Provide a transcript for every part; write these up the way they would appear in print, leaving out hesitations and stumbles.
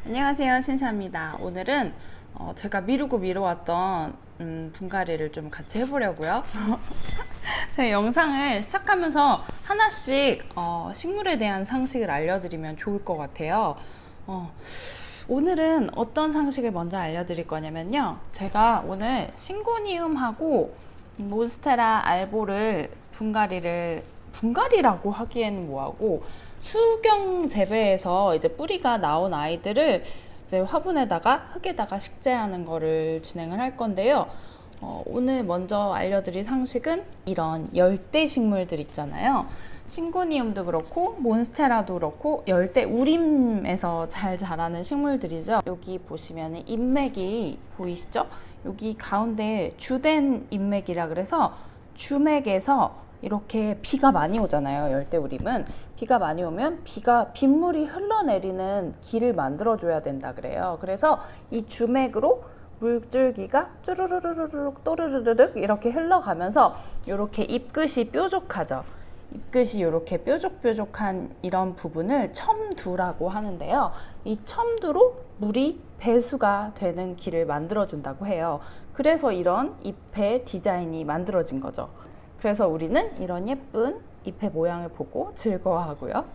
안녕하세요, 신샤입니다. 오늘은 제가 미루고 미뤄왔던 분갈이를 좀 같이 해보려고요. 제 영상을 시작하면서 하나씩 식물에 대한 상식을 알려드리면 좋을 것 같아요. 오늘은 어떤 상식을 먼저 알려드릴 거냐면요. 제가 오늘 싱고니움하고 몬스테라 알보를 분갈이라고 하기에는 뭐하고 수경 재배해서 이제 뿌리가 나온 아이들을 이제 화분에다가 흙에다가 식재하는 거를 진행을 할 건데요. 오늘 먼저 알려드릴 상식은 이런 열대 식물들 있잖아요. 싱고니움도 그렇고 몬스테라도 그렇고 열대 우림에서 잘 자라는 식물들이죠. 여기 보시면 인맥이 보이시죠? 여기 가운데 주된 인맥이라 그래서 주맥에서 이렇게 비가 많이 오잖아요. 열대우림은 비가 많이 오면 빗물이 흘러내리는 길을 만들어줘야 된다 그래요. 그래서 이 주맥으로 물줄기가 쭈루루루루룩 또르르르륵 이렇게 흘러가면서 이렇게 잎끝이 뾰족하죠. 잎끝이 이렇게 뾰족뾰족한 이런 부분을 첨두라고 하는데요. 이 첨두로 물이 배수가 되는 길을 만들어준다고 해요. 그래서 이런 잎의 디자인이 만들어진 거죠. 그래서 우리는 이런 예쁜 잎의 모양을 보고 즐거워하고요.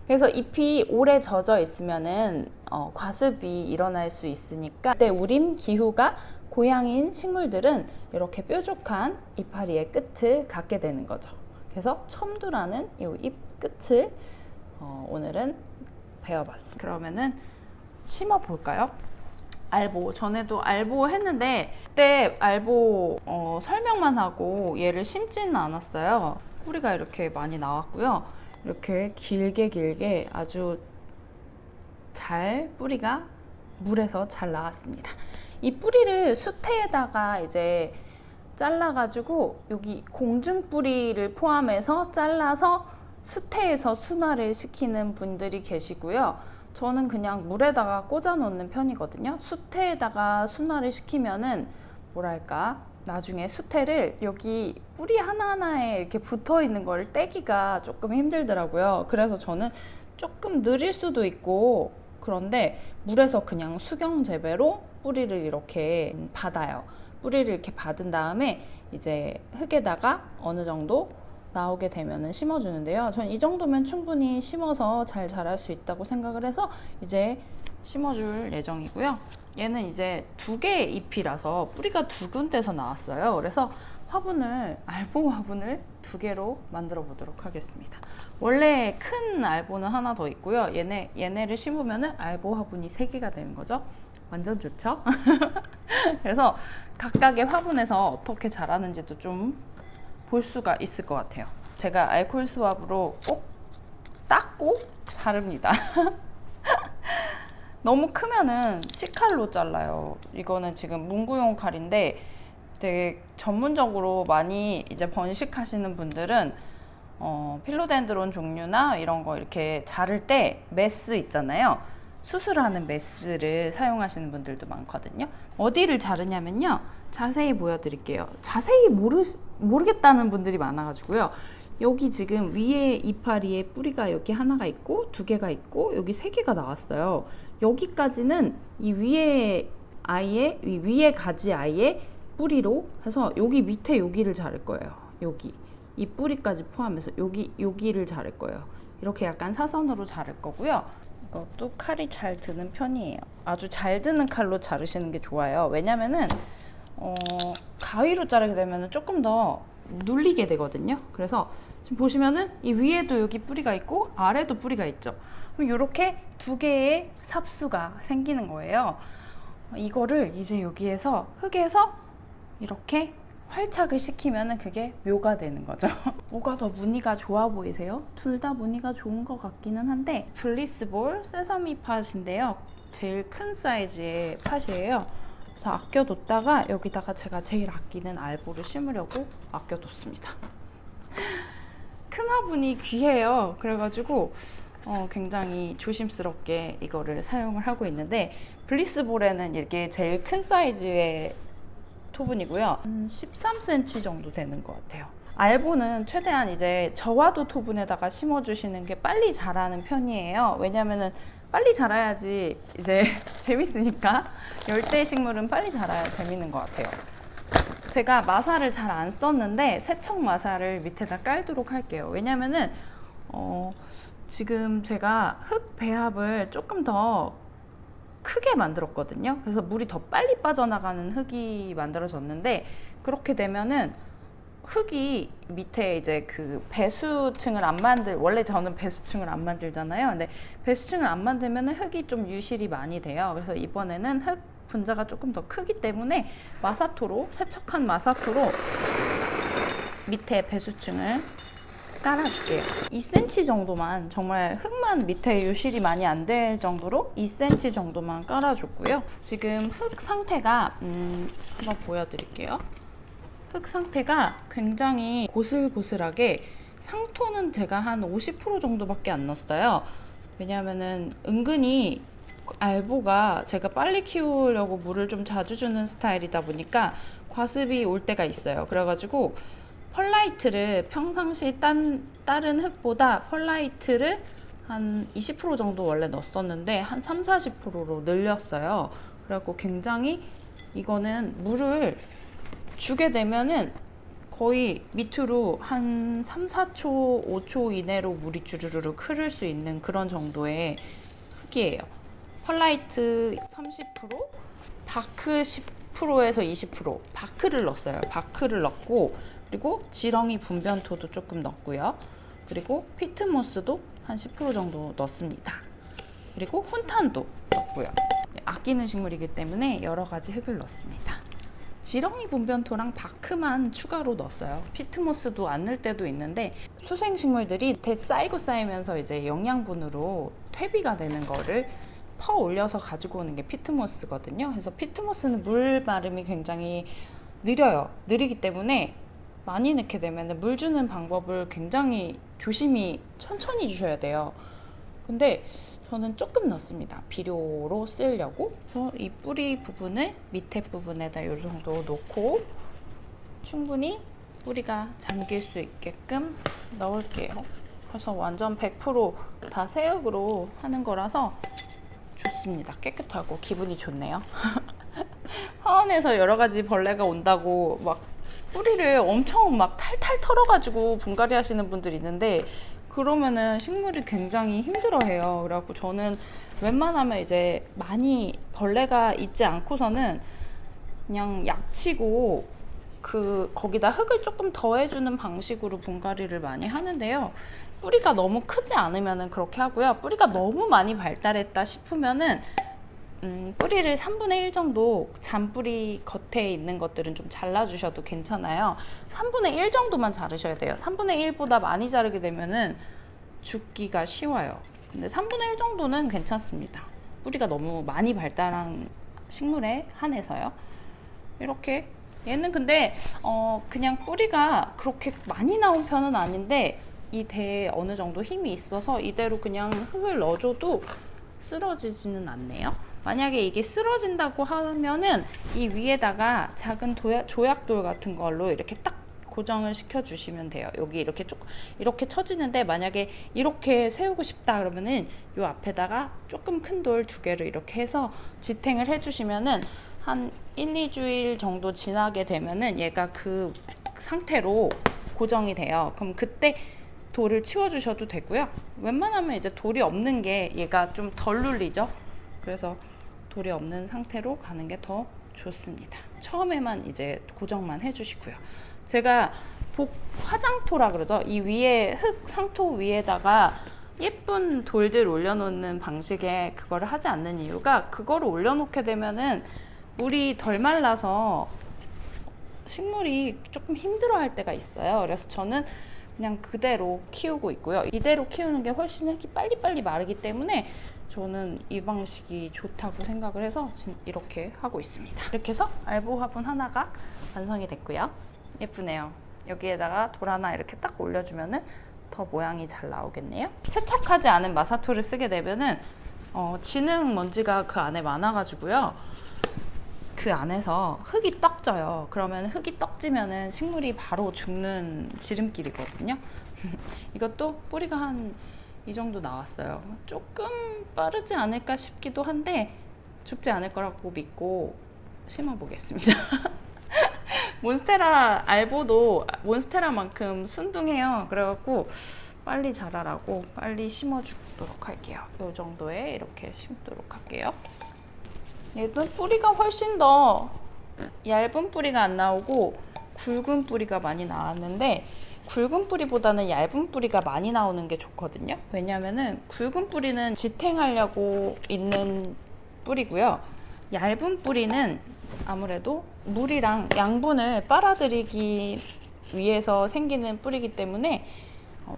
그래서 잎이 오래 젖어 있으면은 과습이 일어날 수 있으니까 그때 우림 기후가 고향인 식물들은 이렇게 뾰족한 이파리의 끝을 갖게 되는 거죠. 그래서 첨두라는 이 잎 끝을 오늘은 배워봤습니다. 그러면은 심어 볼까요? 알보, 전에도 알보 했는데 그때 알보 설명만 하고 얘를 심지는 않았어요. 뿌리가 이렇게 많이 나왔고요. 이렇게 길게 아주 잘 뿌리가 물에서 잘 나왔습니다. 이 뿌리를 수태에다가 이제 잘라가지고 여기 공중 뿌리를 포함해서 잘라서 수태에서 순화를 시키는 분들이 계시고요. 저는 그냥 물에다가 꽂아 놓는 편이거든요. 수태에다가 순화를 시키면은 뭐랄까 나중에 수태를 여기 뿌리 하나하나에 이렇게 붙어 있는 걸 떼기가 조금 힘들더라고요. 그래서 저는 조금 느릴 수도 있고 그런데 물에서 그냥 수경 재배로 뿌리를 이렇게 받아요. 뿌리를 이렇게 받은 다음에 이제 흙에다가 어느 정도 나오게 되면은 심어주는데요. 전 이 정도면 충분히 심어서 잘 자랄 수 있다고 생각을 해서 이제 심어줄 예정이고요. 얘는 이제 두 개의 잎이라서 뿌리가 두 군데서 나왔어요. 그래서 알보 화분을 두 개로 만들어 보도록 하겠습니다. 원래 큰 알보는 하나 더 있고요. 얘네를 심으면은 알보 화분이 세 개가 되는 거죠. 완전 좋죠? 그래서 각각의 화분에서 어떻게 자라는지도 좀 볼 수가 있을 것 같아요. 제가 알콜 스왑으로 꼭 닦고 자릅니다. 너무 크면은 식칼로 잘라요. 이거는 지금 문구용 칼인데 되게 전문적으로 많이 이제 번식하시는 분들은 필로덴드론 종류나 이런 거 이렇게 자를 때 메스 있잖아요. 수술하는 메스를 사용하시는 분들도 많거든요. 어디를 자르냐면요. 자세히 보여드릴게요. 자세히 모르겠다는 분들이 많아가지고요. 여기 지금 위에 이파리에 뿌리가 여기 하나가 있고 두 개가 있고 여기 세 개가 나왔어요. 여기까지는 이 위에 가지 아이의 뿌리로 해서 여기 밑에 여기를 자를 거예요. 여기 이 뿌리까지 포함해서 여기를 자를 거예요. 이렇게 약간 사선으로 자를 거고요. 이것도 칼이 잘 드는 편이에요. 아주 잘 드는 칼로 자르시는 게 좋아요. 왜냐면은 가위로 자르게 되면 조금 더 눌리게 되거든요. 그래서 지금 보시면은 이 위에도 여기 뿌리가 있고 아래도 뿌리가 있죠. 그럼 이렇게 두 개의 삽수가 생기는 거예요. 이거를 이제 여기에서 흙에서 이렇게 활착을 시키면은 그게 묘가 되는 거죠. 뭐가 더 무늬가 좋아 보이세요? 둘 다 무늬가 좋은 것 같기는 한데 블리스볼 세서미 팥인데요. 제일 큰 사이즈의 팥이에요. 그래서 아껴뒀다가 여기다가 제가 제일 아끼는 알보를 심으려고 아껴뒀습니다. 큰 화분이 귀해요. 그래가지고 굉장히 조심스럽게 이거를 사용을 하고 있는데 블리스볼에는 이게 제일 큰 사이즈의 토분이고요. 13cm 정도 되는 것 같아요. 알보는 최대한 이제 저와도 토분에다가 심어주시는 게 빨리 자라는 편이에요. 왜냐면은 빨리 자라야지 이제 재밌으니까 열대 식물은 빨리 자라야 재밌는 것 같아요. 제가 마사를 잘 안 썼는데 세척 마사를 밑에다 깔도록 할게요. 왜냐면은 지금 제가 흙 배합을 조금 더 크게 만들었거든요. 그래서 물이 더 빨리 빠져나가는 흙이 만들어졌는데, 그렇게 되면은 흙이 밑에 이제 그 배수층을 안 원래 저는 배수층을 안 만들잖아요. 근데 배수층을 안 만들면은 흙이 좀 유실이 많이 돼요. 그래서 이번에는 흙 분자가 조금 더 크기 때문에 마사토로, 세척한 마사토로 밑에 배수층을 깔아줄게요. 2cm 정도만, 정말 흙만 밑에 유실이 많이 안 될 정도로 2cm 정도만 깔아줬고요. 지금 흙 상태가 한번 보여드릴게요. 흙 상태가 굉장히 고슬고슬하게, 상토는 제가 한 50% 정도밖에 안 넣었어요. 왜냐하면은 은근히 알보가 제가 빨리 키우려고 물을 좀 자주 주는 스타일이다 보니까 과습이 올 때가 있어요. 그래가지고 펄라이트를 평상시 다른 흙보다 펄라이트를 한 20% 정도 원래 넣었었는데 한 30-40%로 늘렸어요. 그래갖고 굉장히, 이거는 물을 주게 되면은 거의 밑으로 한 3-4초, 5초 이내로 물이 주르륵 흐를 수 있는 그런 정도의 흙이에요. 펄라이트 30%, 바크 10%에서 20%, 바크를 넣었어요. 바크를 넣고, 그리고 지렁이 분변토도 조금 넣고요. 그리고 피트모스도 한 10% 정도 넣습니다. 그리고 훈탄도 넣고요. 아끼는 식물이기 때문에 여러 가지 흙을 넣습니다. 지렁이 분변토랑 바크만 추가로 넣었어요. 피트모스도 안 넣을 때도 있는데, 수생식물들이 쌓이고 쌓이면서 이제 영양분으로 퇴비가 되는 거를 퍼 올려서 가지고 오는 게 피트모스거든요. 그래서 피트모스는 물 마름이 굉장히 느려요. 느리기 때문에 많이 넣게 되면 물 주는 방법을 굉장히 조심히 천천히 주셔야 돼요. 근데 저는 조금 넣습니다. 비료로 쓰려고. 그래서 이 뿌리 부분을 밑에 부분에다 이 정도 놓고 충분히 뿌리가 잠길 수 있게끔 넣을게요. 그래서 완전 100% 새 흙으로 하는 거라서 좋습니다. 깨끗하고 기분이 좋네요. 화원에서 여러 가지 벌레가 온다고 막 뿌리를 엄청 막 탈탈 털어가지고 분갈이 하시는 분들이 있는데, 그러면은 식물이 굉장히 힘들어해요. 그래갖고 저는 웬만하면 이제 많이 벌레가 있지 않고서는 그냥 약치고 거기다 흙을 조금 더해주는 방식으로 분갈이를 많이 하는데요. 뿌리가 너무 크지 않으면은 그렇게 하고요. 뿌리가 너무 많이 발달했다 싶으면은 뿌리를 3분의 1 정도, 잔뿌리 겉에 있는 것들은 좀 잘라주셔도 괜찮아요. 3분의 1 정도만 자르셔야 돼요. 3분의 1보다 많이 자르게 되면은 죽기가 쉬워요. 근데 3분의 1 정도는 괜찮습니다. 뿌리가 너무 많이 발달한 식물에 한해서요. 이렇게, 얘는 근데 그냥 뿌리가 그렇게 많이 나온 편은 아닌데, 이 대에 어느 정도 힘이 있어서 이대로 그냥 흙을 넣어줘도 쓰러지지는 않네요. 만약에 이게 쓰러진다고 하면은 이 위에다가 작은 조약돌 같은 걸로 이렇게 딱 고정을 시켜주시면 돼요. 여기 이렇게 쳐지는데, 만약에 이렇게 세우고 싶다 그러면은 이 앞에다가 조금 큰 돌 2개를 이렇게 해서 지탱을 해주시면은 한 1-2주일 정도 지나게 되면은 얘가 그 상태로 고정이 돼요. 그럼 그때 돌을 치워주셔도 되고요. 웬만하면 이제 돌이 없는 게 얘가 좀 덜 눌리죠. 그래서 돌이 없는 상태로 가는 게 더 좋습니다. 처음에만 이제 고정만 해주시고요. 제가 화장토라 그러죠. 이 위에 흙 상토 위에다가 예쁜 돌들 올려놓는 방식에 그거를 하지 않는 이유가, 그거를 올려놓게 되면은 물이 덜 말라서 식물이 조금 힘들어할 때가 있어요. 그래서 저는 그냥 그대로 키우고 있고요. 이대로 키우는 게 훨씬 흙이 빨리빨리 마르기 때문에 저는 이 방식이 좋다고 생각을 해서 이렇게 하고 있습니다. 이렇게 해서 알보 화분 하나가 완성이 됐고요. 예쁘네요. 여기에다가 돌 하나 이렇게 딱 올려주면은 더 모양이 잘 나오겠네요. 세척하지 않은 마사토를 쓰게 되면은 진흙 먼지가 그 안에 많아가지고요. 그 안에서 흙이 떡져요. 그러면 흙이 떡지면은 식물이 바로 죽는 지름길이거든요. 이것도 뿌리가 한 이 정도 나왔어요. 조금 빠르지 않을까 싶기도 한데 죽지 않을 거라고 믿고 심어 보겠습니다. 몬스테라 알보도 몬스테라만큼 순둥해요. 그래갖고 빨리 자라라고 빨리 심어주도록 할게요. 이 정도에 이렇게 심도록 할게요. 얘도 뿌리가 훨씬 더 얇은 뿌리가 안 나오고 굵은 뿌리가 많이 나왔는데, 굵은 뿌리보다는 얇은 뿌리가 많이 나오는 게 좋거든요. 왜냐면은 굵은 뿌리는 지탱하려고 있는 뿌리고요. 얇은 뿌리는 아무래도 물이랑 양분을 빨아들이기 위해서 생기는 뿌리이기 때문에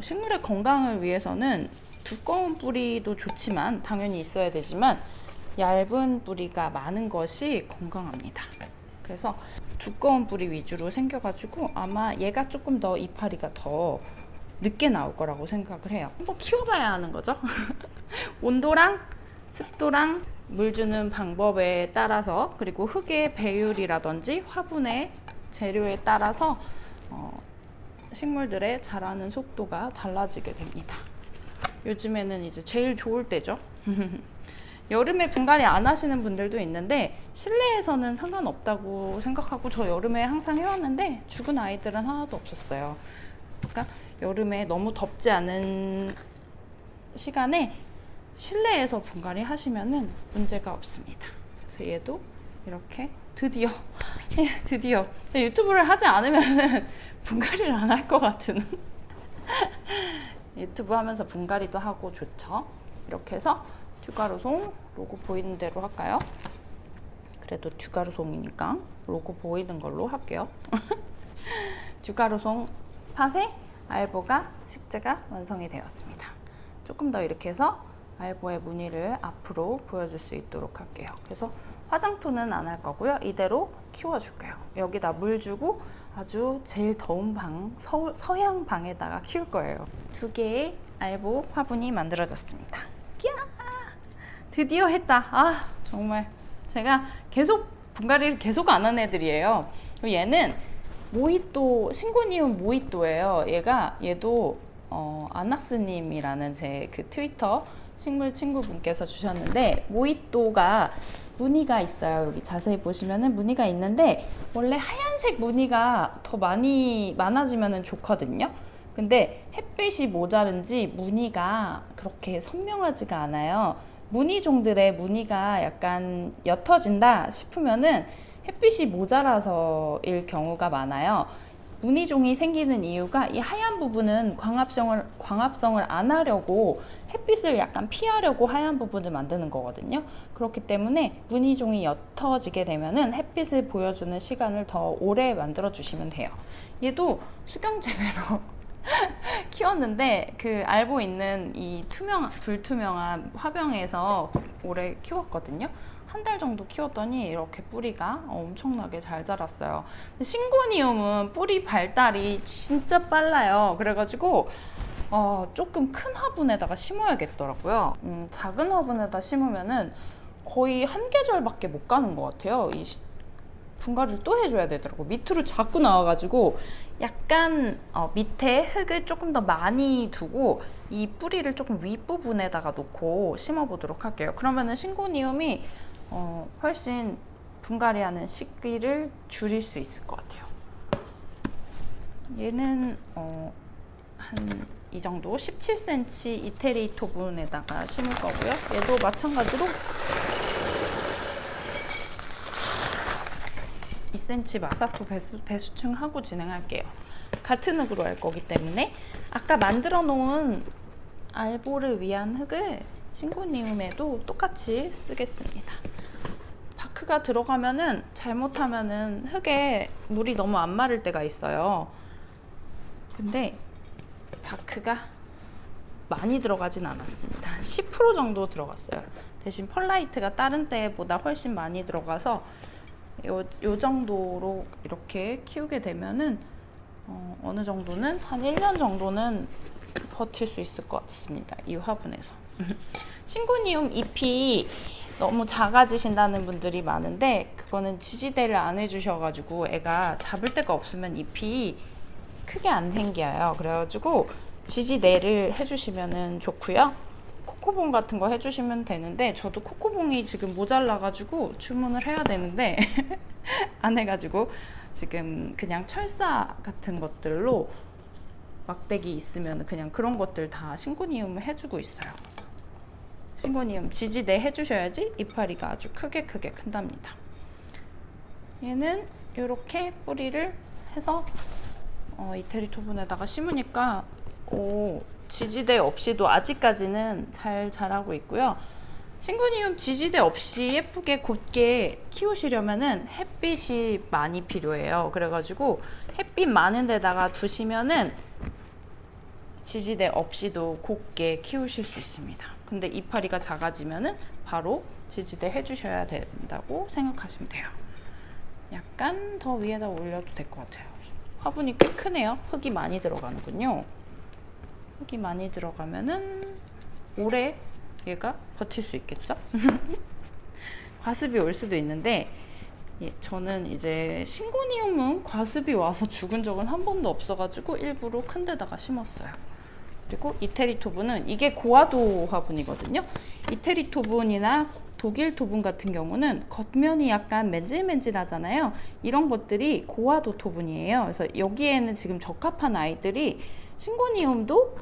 식물의 건강을 위해서는 두꺼운 뿌리도 좋지만 당연히 있어야 되지만 얇은 뿌리가 많은 것이 건강합니다. 그래서 두꺼운 뿌리 위주로 생겨가지고 아마 얘가 조금 더 이파리가 더 늦게 나올 거라고 생각을 해요. 한번 키워봐야 하는 거죠. 온도랑 습도랑 물 주는 방법에 따라서, 그리고 흙의 배율이라든지 화분의 재료에 따라서 식물들의 자라는 속도가 달라지게 됩니다. 요즘에는 이제 제일 좋을 때죠. 여름에 분갈이 안 하시는 분들도 있는데 실내에서는 상관없다고 생각하고 저 여름에 항상 해왔는데 죽은 아이들은 하나도 없었어요. 그러니까 여름에 너무 덥지 않은 시간에 실내에서 분갈이 하시면은 문제가 없습니다. 그래서 얘도 이렇게 드디어 유튜브를 하지 않으면 분갈이를 안 할 것 같은 유튜브 하면서 분갈이도 하고 좋죠. 이렇게 해서 듀가르송 로고 보이는 대로 할까요? 그래도 듀가르송이니까 로고 보이는 걸로 할게요. 듀가르송 팥에 알보가 식재가 완성이 되었습니다. 조금 더 이렇게 해서 알보의 무늬를 앞으로 보여줄 수 있도록 할게요. 그래서 화장토는 안 할 거고요. 이대로 키워줄게요. 여기다 물 주고 아주 제일 더운 방, 서양 방에다가 키울 거예요. 2개의 알보 화분이 만들어졌습니다. 야! 드디어 했다. 아, 정말 제가 계속 분갈이를 계속 안 한 애들이에요. 얘는 모히또, 싱고니움 모히또예요. 얘도 아낙스님이라는 제 그 트위터 식물 친구분께서 주셨는데, 모히또가 무늬가 있어요. 여기 자세히 보시면은 무늬가 있는데 원래 하얀색 무늬가 더 많아지면 좋거든요. 근데 햇빛이 모자른지 무늬가 그렇게 선명하지가 않아요. 무늬종들의 무늬가 약간 옅어진다 싶으면은 햇빛이 모자라서일 경우가 많아요. 무늬종이 생기는 이유가 이 하얀 부분은 광합성을 안 하려고, 햇빛을 약간 피하려고 하얀 부분을 만드는 거거든요. 그렇기 때문에 무늬종이 옅어지게 되면은 햇빛을 보여주는 시간을 더 오래 만들어 주시면 돼요. 얘도 수경재배로 키웠는데 그 알보 있는 이 불투명한 화병에서 오래 키웠거든요. 한 달 정도 키웠더니 이렇게 뿌리가 엄청나게 잘 자랐어요. 싱고니움은 뿌리 발달이 진짜 빨라요. 그래가지고 조금 큰 화분에다가 심어야겠더라고요. 작은 화분에다 심으면은 거의 한 계절밖에 못 가는 것 같아요. 분갈이를 또 해줘야 되더라고. 밑으로 자꾸 나와가지고 약간 밑에 흙을 조금 더 많이 두고 이 뿌리를 조금 윗부분에다가 놓고 심어보도록 할게요. 그러면은 싱고니움이 훨씬 분갈이하는 시기를 줄일 수 있을 것 같아요. 얘는 한 이 정도 17cm 이태리토 분에다가 심을 거고요. 얘도 마찬가지로 2cm 마사토 배수층하고 진행할게요. 같은 흙으로 할 거기 때문에 아까 만들어 놓은 알보를 위한 흙을 싱고니움에도 똑같이 쓰겠습니다. 바크가 들어가면은 잘못하면은 흙에 물이 너무 안 마를 때가 있어요. 근데 바크가 많이 들어가진 않았습니다. 한 10% 정도 들어갔어요. 대신 펄라이트가 다른 때보다 훨씬 많이 들어가서 요 정도로 이렇게 키우게 되면은 어느 정도는 한 1년 정도는 버틸 수 있을 것 같습니다. 이 화분에서. 싱고니움 잎이 너무 작아지신다는 분들이 많은데 그거는 지지대를 안 해주셔가지고 애가 잡을 데가 없으면 잎이 크게 안 생겨요. 그래가지고 지지내를 해주시면 좋고요. 코코봉 같은 거 해주시면 되는데 저도 코코봉이 지금 모자라가지고 주문을 해야 되는데 안 해가지고 지금 그냥 철사 같은 것들로 막대기 있으면 그냥 그런 것들 다 싱고니움 해주고 있어요. 싱고니움 지지내 해주셔야지 이파리가 아주 크게 큰답니다. 얘는 이렇게 뿌리를 해서 이태리 토분에다가 심으니까 지지대 없이도 아직까지는 잘 자라고 있고요. 싱고니움 지지대 없이 예쁘게 곧게 키우시려면은 햇빛이 많이 필요해요. 그래가지고 햇빛 많은 데다가 두시면은 지지대 없이도 곱게 키우실 수 있습니다. 근데 이파리가 작아지면은 바로 지지대 해주셔야 된다고 생각하시면 돼요. 약간 더 위에다 올려도 될 것 같아요. 화분이 꽤 크네요. 흙이 많이 들어가는군요. 흙이 많이 들어가면은 오래 얘가 버틸 수 있겠죠? 과습이 올 수도 있는데 저는 이제 싱고니움은 과습이 와서 죽은 적은 한 번도 없어가지고 일부러 큰 데다가 심었어요. 그리고 이태리 토분은 이게 고화도 화분이거든요. 이태리 토분이나 독일 토분 같은 경우는 겉면이 약간 맨질맨질하잖아요. 이런 것들이 고화도 토분이에요. 그래서 여기에는 지금 적합한 아이들이 싱고니움도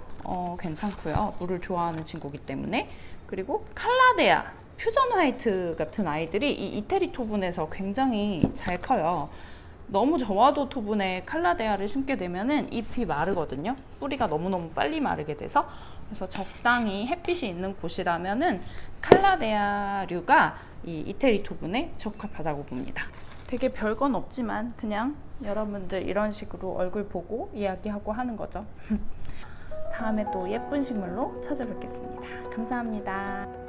괜찮고요. 물을 좋아하는 친구이기 때문에. 그리고 칼라데아, 퓨전 화이트 같은 아이들이 이 이태리 토분에서 굉장히 잘 커요. 너무 저화도 토분에 칼라데아를 심게 되면은 잎이 마르거든요. 뿌리가 너무너무 빨리 마르게 돼서. 그래서 적당히 햇빛이 있는 곳이라면은 칼라데아류가 이 이태리 토분에 적합하다고 봅니다. 되게 별건 없지만 그냥 여러분들 이런 식으로 얼굴 보고 이야기하고 하는 거죠. 다음에 또 예쁜 식물로 찾아뵙겠습니다. 감사합니다.